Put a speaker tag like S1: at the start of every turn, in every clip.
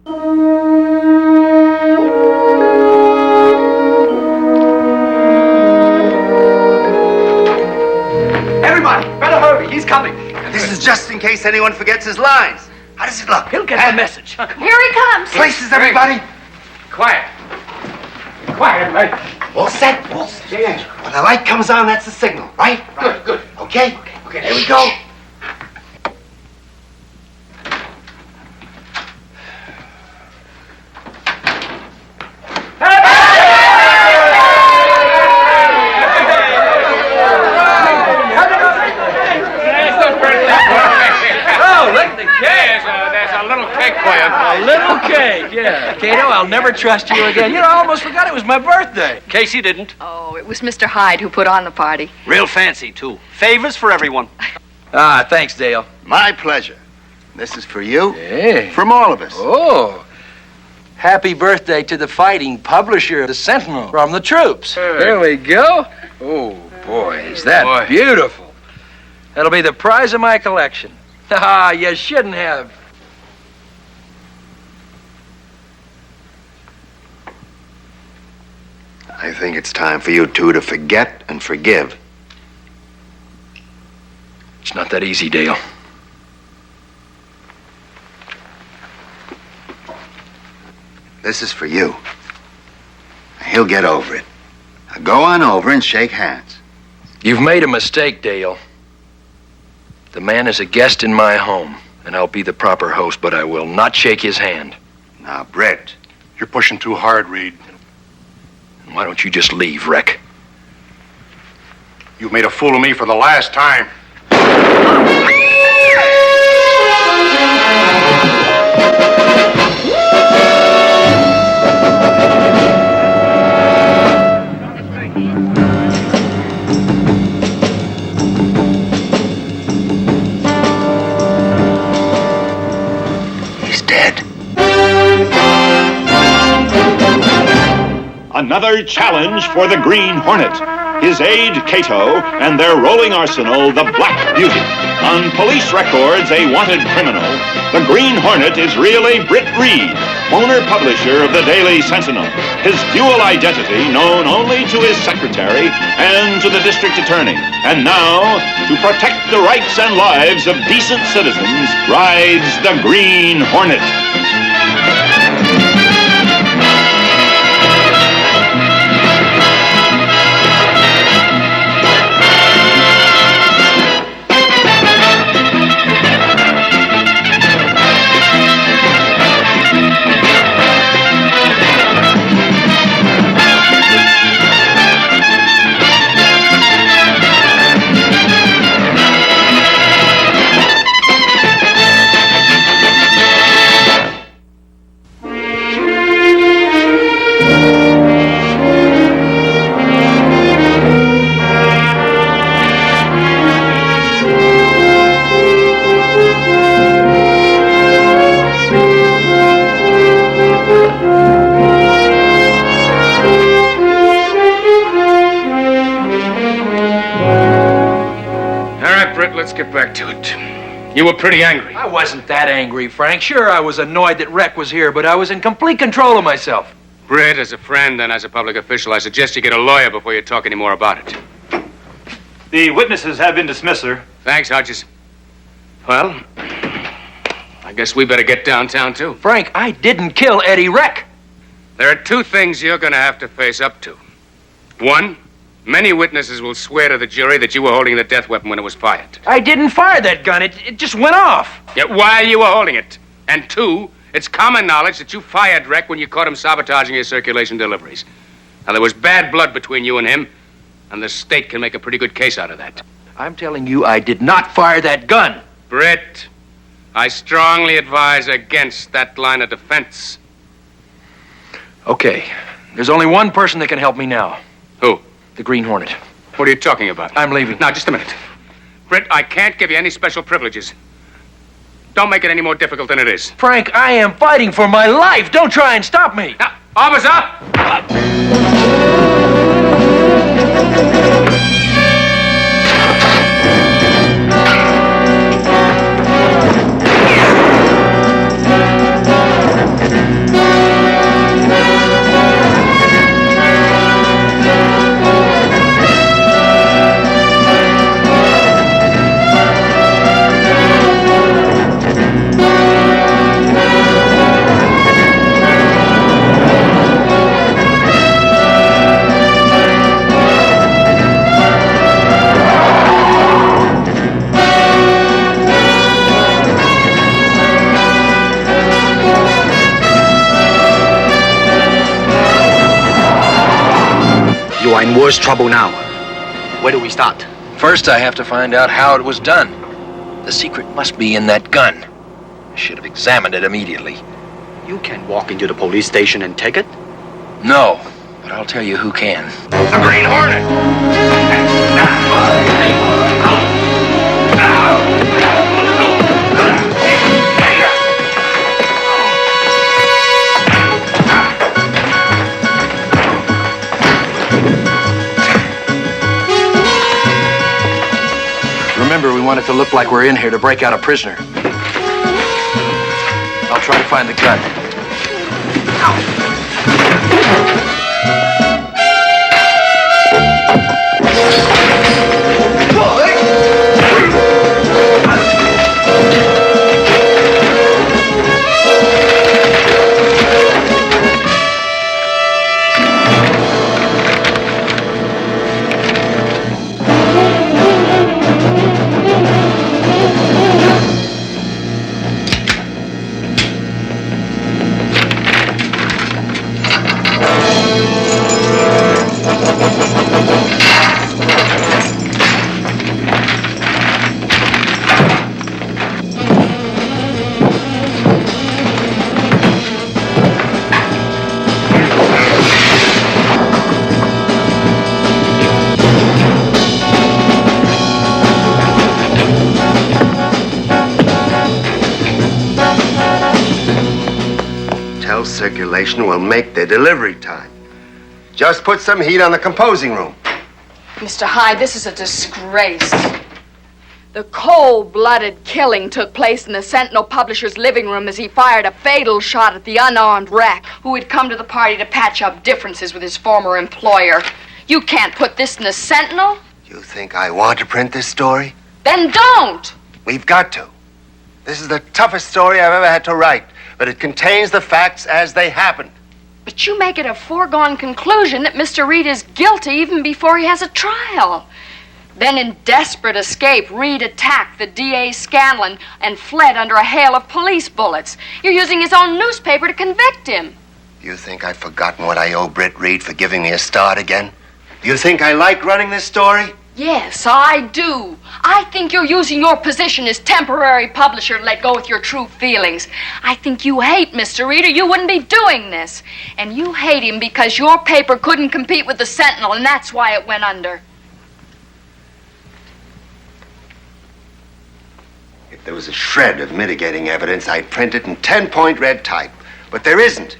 S1: Everybody, better hurry. He's coming.
S2: This is just in case anyone forgets his lines. How does it look?
S1: He'll get the message.
S3: Here he comes.
S2: Places, everybody.
S1: Quiet. Quiet, everybody.
S2: All set? All set. Yeah. When the light comes on, that's the signal, right?
S1: Good, good.
S2: Okay? Okay, here we go.
S1: A little cake, yeah. Cato, I'll never trust you again. You know, I almost forgot it was my birthday.
S4: Casey didn't.
S3: Oh, it was Mr. Hyde who put on the party.
S4: Real fancy, too. Favors for everyone.
S1: Ah, thanks, Dale.
S2: My pleasure. This is for you.
S1: Hey.
S2: From all of us.
S1: Oh. Happy birthday to the fighting publisher of the Sentinel from the troops. There we go. Oh, boy, is that beautiful. That'll be the prize of my collection. Ah, you shouldn't have.
S2: I think it's time for you two to forget and forgive.
S1: It's not that easy, Dale.
S2: This is for you. He'll get over it. Now go on over and shake hands.
S1: You've made a mistake, Dale. The man is a guest in my home, and I'll be the proper host, but I will not shake his hand.
S2: Now, Brett.
S5: You're pushing too hard, Reed.
S1: Why don't you just leave, Rec?
S5: You've made a fool of me for the last time.
S2: He's dead.
S6: Another challenge for the Green Hornet, his aide Cato, and their rolling arsenal, the Black Beauty. On police records, a wanted criminal, the Green Hornet is really Britt Reed, owner publisher of the Daily Sentinel. His dual identity known only to his secretary and to the district attorney. And now, to protect the rights and lives of decent citizens, rides the Green Hornet.
S7: Let's get back to it. You were pretty angry.
S1: I wasn't that angry, Frank. Sure, I was annoyed that Rec was here, but I was in complete control of myself.
S7: Britt, as a friend and as a public official, I suggest you get a lawyer before you talk any more about it.
S8: The witnesses have been dismissed, sir.
S7: Thanks, Hodges. Well, I guess we better get downtown, too.
S1: Frank, I didn't kill Eddie Rec.
S7: There are two things you're going to have to face up to. One, many witnesses will swear to the jury that you were holding the death weapon when it was fired.
S1: I didn't fire that gun. It just went off.
S7: Yet while you were holding it. And two, it's common knowledge that you fired Rec when you caught him sabotaging his circulation deliveries. Now, there was bad blood between you and him, and the state can make a pretty good case out of that.
S1: I'm telling you, I did not fire that gun.
S7: Britt, I strongly advise against that line of defense.
S1: Okay. There's only one person that can help me now.
S7: Who?
S1: The Green Hornet.
S7: What are you talking about?
S1: I'm leaving.
S7: Now, just a minute. Britt, I can't give you any special privileges. Don't make it any more difficult than it is.
S1: Frank, I am fighting for my life. Don't try and stop me.
S7: Now, officer!
S4: in worse trouble now. Where do we start?
S1: First, I have to find out how it was done. The secret must be in that gun. I should have examined it immediately.
S4: You can walk into the police station and take it?
S1: No, but I'll tell you who can.
S5: The Green Hornet!
S1: Remember, we want it to look like we're in here to break out a prisoner. I'll try to find the gun.
S2: Circulation will make their delivery time. Just put some heat on the composing room.
S3: Mr. Hyde, this is a disgrace. The cold-blooded killing took place in the Sentinel publisher's living room as he fired a fatal shot at the unarmed wreck who had come to the party to patch up differences with his former employer. You can't put this in the Sentinel.
S2: You think I want to print this story?
S3: Then don't!
S2: We've got to. This is the toughest story I've ever had to write, but it contains the facts as they happened.
S3: But you make it a foregone conclusion that Mr. Reed is guilty even before he has a trial. Then in desperate escape, Reed attacked the DA Scanlon and fled under a hail of police bullets. You're using his own newspaper to convict him.
S2: You think I've forgotten what I owe Britt Reed for giving me a start again? You think I like running this story?
S3: Yes, I do. I think you're using your position as temporary publisher to let go with your true feelings. I think you hate Mr. Reed or you wouldn't be doing this. And you hate him because your paper couldn't compete with the Sentinel, and that's why it went under.
S2: If there was a shred of mitigating evidence, I'd print it in 10-point red type. But there isn't.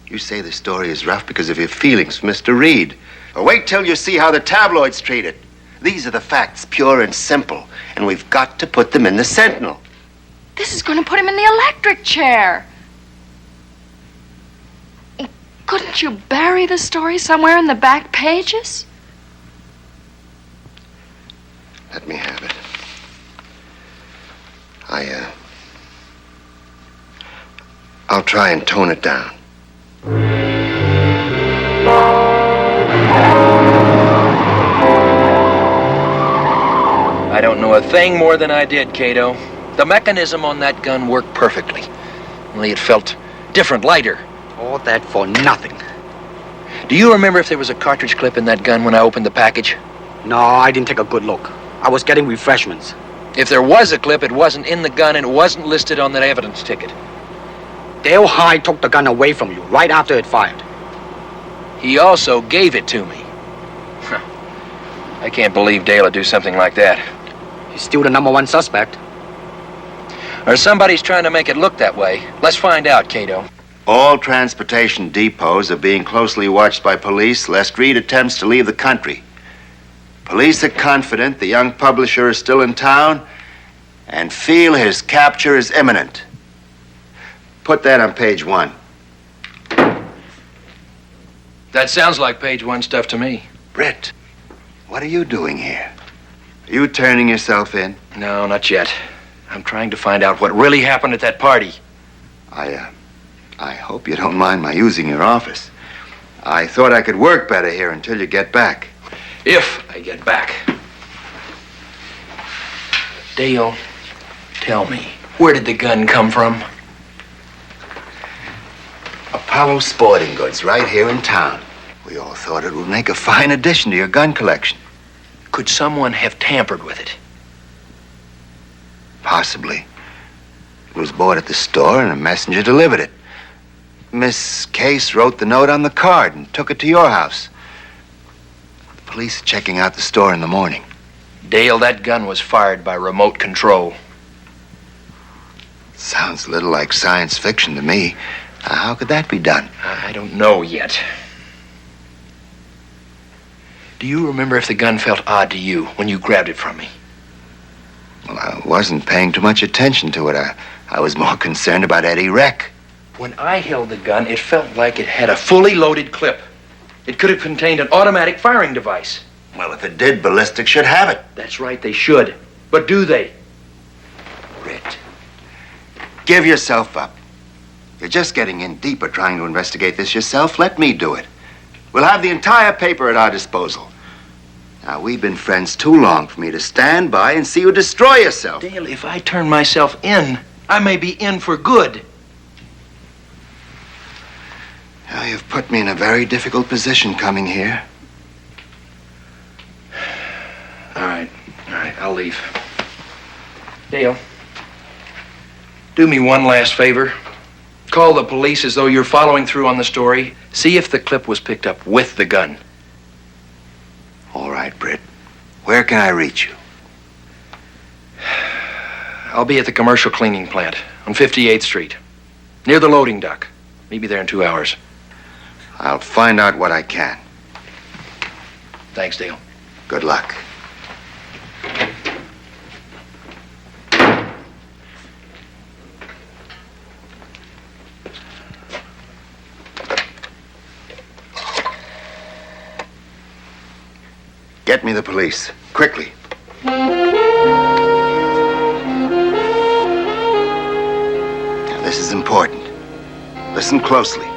S2: You say the story is rough because of your feelings for Mr. Reed. Well, wait till you see how the tabloids treat it. These are the facts, pure and simple, and we've got to put them in the Sentinel.
S3: This is going to put him in the electric chair. Couldn't you bury the story somewhere in the back pages?
S2: Let me have it. I'll try and tone it down.
S1: I don't know a thing more than I did, Cato. The mechanism on that gun worked perfectly. Only it felt different, lighter.
S4: All that for nothing.
S1: Do you remember if there was a cartridge clip in that gun when I opened the package?
S4: No, I didn't take a good look. I was getting refreshments.
S1: If there was a clip, it wasn't in the gun and it wasn't listed on that evidence ticket.
S4: Dale Hyde took the gun away from you right after it fired.
S1: He also gave it to me. I can't believe Dale would do something like that.
S4: He's still the #1 suspect.
S1: Or somebody's trying to make it look that way. Let's find out, Cato.
S2: All transportation depots are being closely watched by police lest Reed attempts to leave the country. Police are confident the young publisher is still in town and feel his capture is imminent. Put that on page 1.
S1: That sounds like page 1 stuff to me.
S2: Britt, what are you doing here? Are you turning yourself in?
S1: No, not yet. I'm trying to find out what really happened at that party.
S2: I hope you don't mind my using your office. I thought I could work better here until you get back.
S1: If I get back. Dale, tell me, where did the gun come from?
S2: Apollo Sporting Goods, right here in town. We all thought it would make a fine addition to your gun collection.
S1: Could someone have tampered with it?
S2: Possibly. It was bought at the store and a messenger delivered it. Miss Case wrote the note on the card and took it to your house. The police are checking out the store in the morning.
S1: Dale, that gun was fired by remote control.
S2: Sounds a little like science fiction to me. How could that be done?
S1: I don't know yet. Do you remember if the gun felt odd to you when you grabbed it from me?
S2: Well, I wasn't paying too much attention to it. I was more concerned about Eddie Reck.
S1: When I held the gun, it felt like it had a fully loaded clip. It could have contained an automatic firing device.
S2: Well, if it did, ballistics should have it.
S1: That's right, they should. But do they?
S2: Britt, give yourself up. You're just getting in deeper trying to investigate this yourself. Let me do it. We'll have the entire paper at our disposal. Now, we've been friends too long for me to stand by and see you destroy yourself.
S1: Dale, if I turn myself in, I may be in for good.
S2: Now, you've put me in a very difficult position coming here.
S1: All right, I'll leave. Dale, do me one last favor. Call the police as though you're following through on the story. See if the clip was picked up with the gun.
S2: All right, Britt. Where can I reach you?
S1: I'll be at the commercial cleaning plant on 58th Street, near the loading dock. Meet me there in 2 hours.
S2: I'll find out what I can.
S1: Thanks, Dale.
S2: Good luck. Get me the police, quickly. Now, this is important. Listen closely.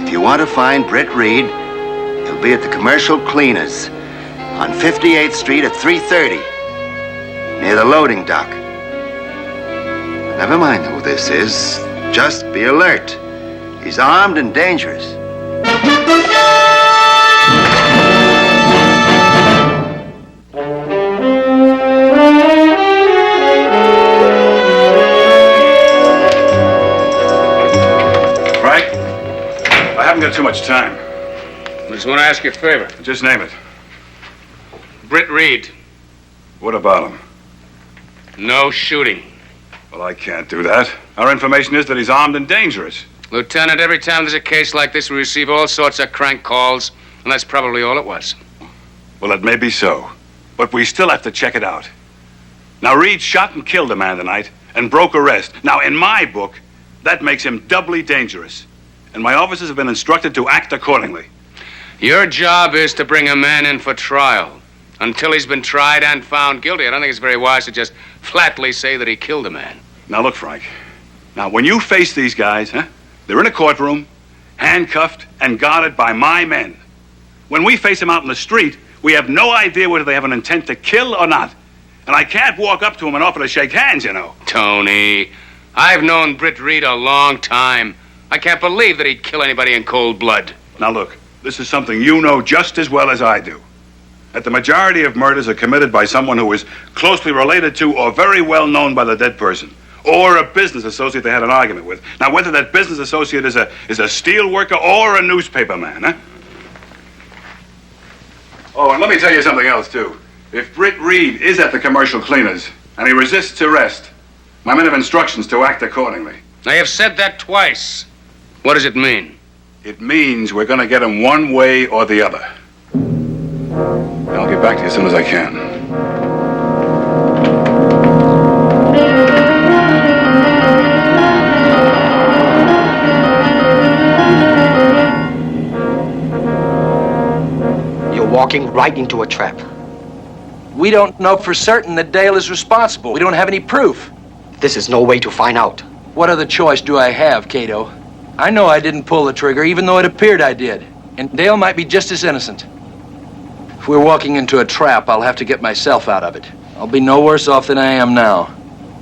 S2: If you want to find Britt Reed, he'll be at the commercial cleaners on 58th Street at 3:30, near the loading dock. Never mind who this is. Just be alert. He's armed and dangerous.
S6: I haven't got too much time.
S7: I just want to ask you a favor.
S6: Just name it.
S7: Britt Reed.
S6: What about him?
S7: No shooting.
S6: Well, I can't do that. Our information is that he's armed and dangerous.
S7: Lieutenant, every time there's a case like this, we receive all sorts of crank calls, and that's probably all it was.
S6: Well, it may be so, but we still have to check it out. Now, Reed shot and killed a man tonight and broke arrest. Now, in my book, that makes him doubly dangerous, and my officers have been instructed to act accordingly.
S7: Your job is to bring a man in for trial. Until he's been tried and found guilty, I don't think it's very wise to just flatly say that he killed a man.
S6: Now, look, Frank. Now, when you face these guys, they're in a courtroom, handcuffed and guarded by my men. When we face them out in the street, we have no idea whether they have an intent to kill or not. And I can't walk up to them and offer to shake hands, you know.
S7: Tony, I've known Britt Reed a long time. I can't believe that he'd kill anybody in cold blood.
S6: Now, look, this is something you know just as well as I do. That the majority of murders are committed by someone who is closely related to or very well known by the dead person, or a business associate they had an argument with. Now, whether that business associate is a steel worker or a newspaper man, Oh, and let me tell you something else, too. If Britt Reed is at the commercial cleaners and he resists arrest, my men have instructions to act accordingly.
S7: I have said that twice. What does it mean?
S6: It means we're going to get him one way or the other. I'll get back to you as soon as I can.
S4: You're walking right into a trap.
S1: We don't know for certain that Dale is responsible. We don't have any proof.
S4: This is no way to find out.
S1: What other choice do I have, Cato? I know I didn't pull the trigger, even though it appeared I did. And Dale might be just as innocent. If we're walking into a trap, I'll have to get myself out of it. I'll be no worse off than I am now.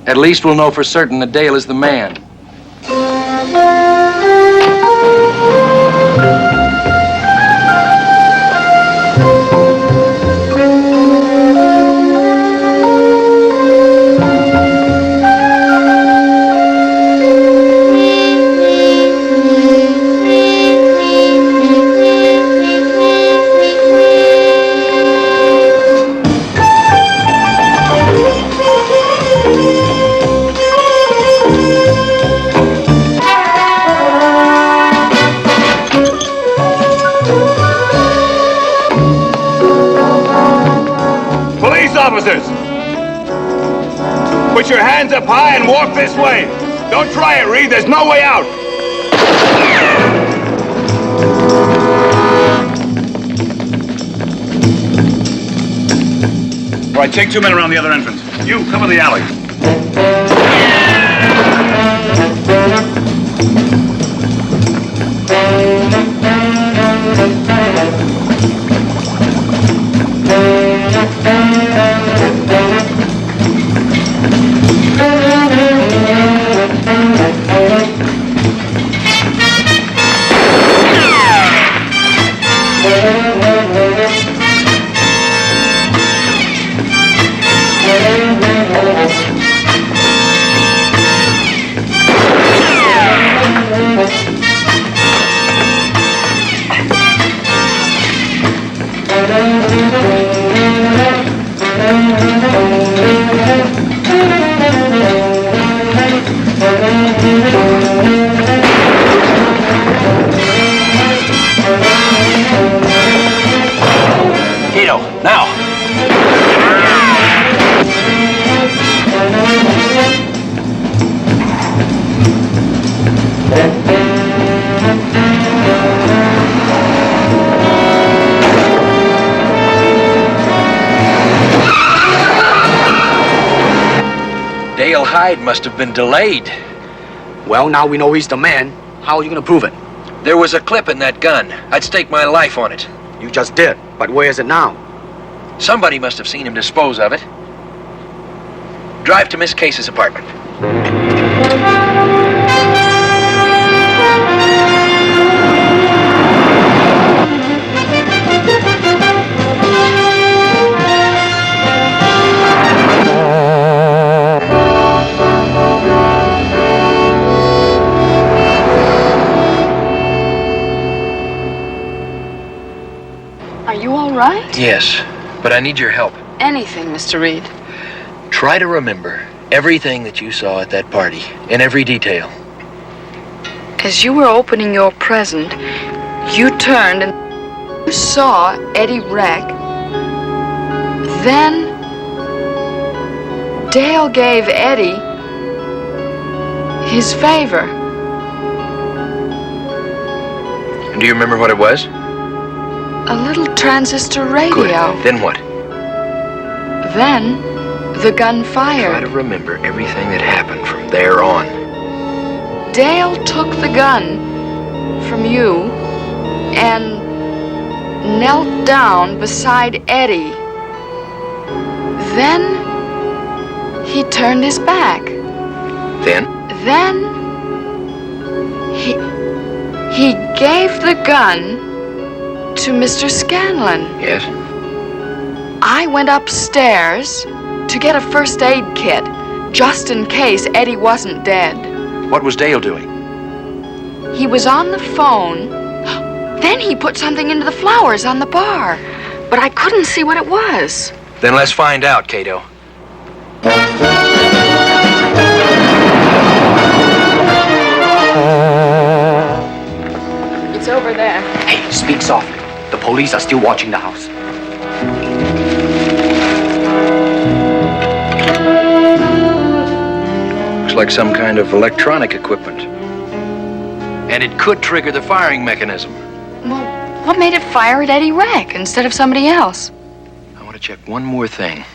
S1: At least we'll know for certain that Dale is the man.
S5: your hands up high and walk this way. Don't try it, Reed. There's no way out.
S8: All right, take 2 men around the other entrance. You, cover the alley.
S1: Dale Hyde must have been delayed.
S4: Well, now we know he's the man. How are you gonna prove it?
S1: There was a clip in that gun. I'd stake my life on it.
S4: You just did. But where is it now?
S1: Somebody must have seen him dispose of it. Drive to Miss Case's apartment.
S3: Are you all right?
S1: Yes, but I need your help.
S3: Anything, Mr. Reed.
S1: Try to remember everything that you saw at that party, in every detail.
S3: As you were opening your present, you turned and you saw Eddie Reck. Then Dale gave Eddie his favor.
S1: And do you remember what it was?
S3: A little transistor radio.
S1: Good. Then what?
S3: Then the gun
S1: Try
S3: fired.
S1: to remember everything that happened from there on.
S3: Dale took the gun from you and knelt down beside Eddie. Then he turned his back.
S1: Then?
S3: Then he gave the gun to Mr. Scanlon.
S1: Yes?
S3: I went upstairs to get a first aid kit, just in case Eddie wasn't dead.
S1: What was Dale doing?
S3: He was on the phone. Then he put something into the flowers on the bar, but I couldn't see what it was.
S1: Then let's find out, Cato.
S3: It's over there.
S4: Hey, speak softly. The police are still watching the house.
S1: Looks like some kind of electronic equipment. And it could trigger the firing mechanism.
S3: Well, what made it fire at Eddie Reck instead of somebody else?
S1: I want to check one more thing.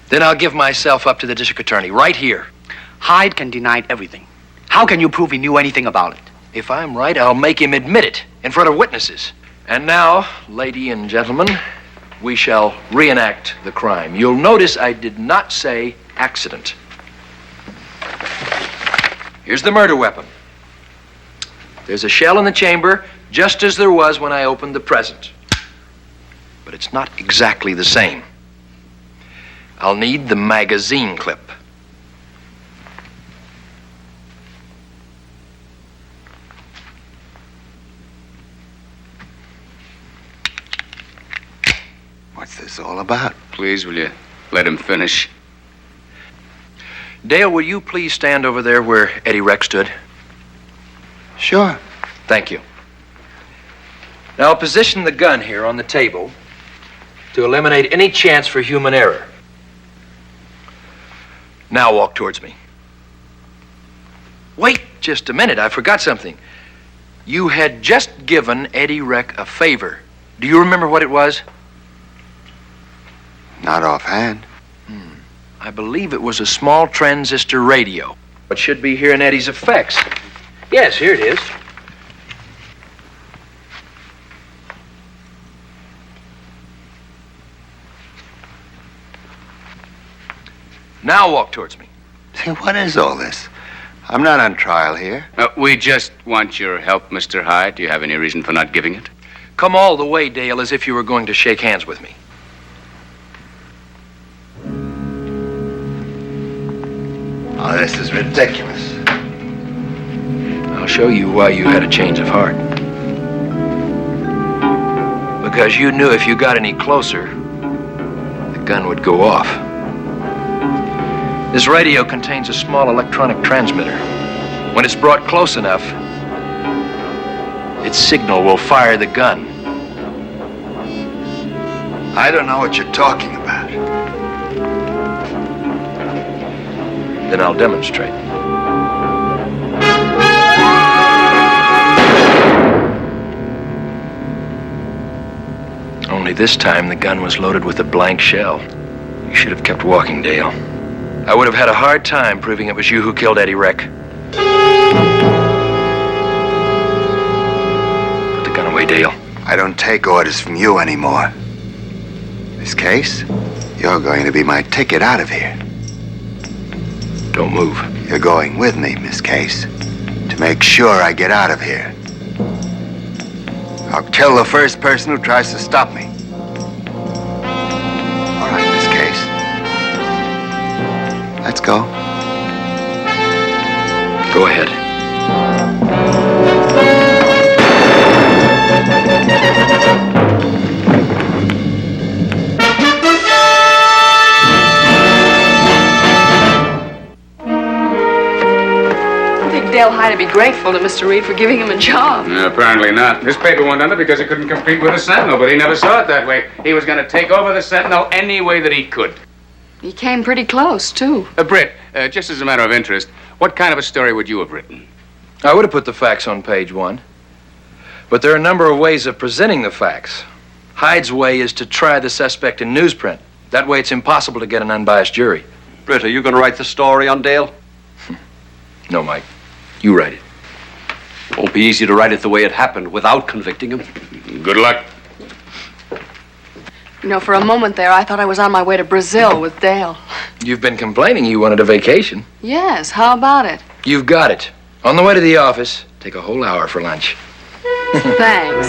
S1: Then I'll give myself up to the district attorney right here.
S4: Hyde can deny everything. How can you prove he knew anything about it?
S1: If I'm right, I'll make him admit it in front of witnesses. And now, lady and gentlemen, we shall reenact the crime. You'll notice I did not say accident. Here's the murder weapon. There's a shell in the chamber, just as there was when I opened the present. But it's not exactly the same. I'll need the magazine clip.
S2: What's this all about?
S7: Please, will you let him finish?
S1: Dale, will you please stand over there where Eddie Reck stood?
S2: Sure.
S1: Thank you. Now, I'll position the gun here on the table to eliminate any chance for human error. Now walk towards me. Wait just a minute. I forgot something. You had just given Eddie Reck a favor. Do you remember what it was?
S2: Not offhand.
S1: I believe it was a small transistor radio. It should be here in Eddie's effects. Yes, here it is. Now walk towards me.
S2: Say, what is all this? I'm not on trial here.
S7: We just want your help, Mr. Hyde. Do you have any reason for not giving it?
S1: Come all the way, Dale, as if you were going to shake hands with me.
S2: Oh, this is ridiculous.
S1: I'll show you why you had a change of heart. Because you knew if you got any closer, the gun would go off. This radio contains a small electronic transmitter. When it's brought close enough, its signal will fire the gun.
S2: I don't know what you're talking about.
S1: Then I'll demonstrate. Only this time the gun was loaded with a blank shell. You should have kept walking, Dale. I would have had a hard time proving it was you who killed Eddie Reck. Put the gun away, Dale.
S2: I don't take orders from you anymore. Miss Case, you're going to be my ticket out of here.
S1: Don't move.
S2: You're going with me, Miss Case, to make sure I get out of here. I'll kill the first person who tries to stop me. All right, Miss Case. Let's go.
S1: Go ahead.
S3: Dale Hyde to be grateful to Mr. Reed for giving him a job.
S7: Apparently not. This paper went under because he couldn't compete with the Sentinel, but he never saw it that way. He was going to take over the Sentinel any way that he could.
S3: He came pretty close, too.
S7: Britt, just as a matter of interest, what kind of a story would you have written?
S1: I would have put the facts on page 1. But there are a number of ways of presenting the facts. Hyde's way is to try the suspect in newsprint. That way it's impossible to get an unbiased jury.
S9: Britt, are you going to write the story on Dale?
S1: No, Mike. You write it.
S9: Won't be easy to write it the way it happened without convicting him.
S7: Good luck.
S3: You know, for a moment there, I thought I was on my way to Brazil with Dale.
S1: You've been complaining you wanted a vacation.
S3: Yes, how about it?
S1: You've got it. On the way to the office, take a whole hour for lunch.
S3: Thanks.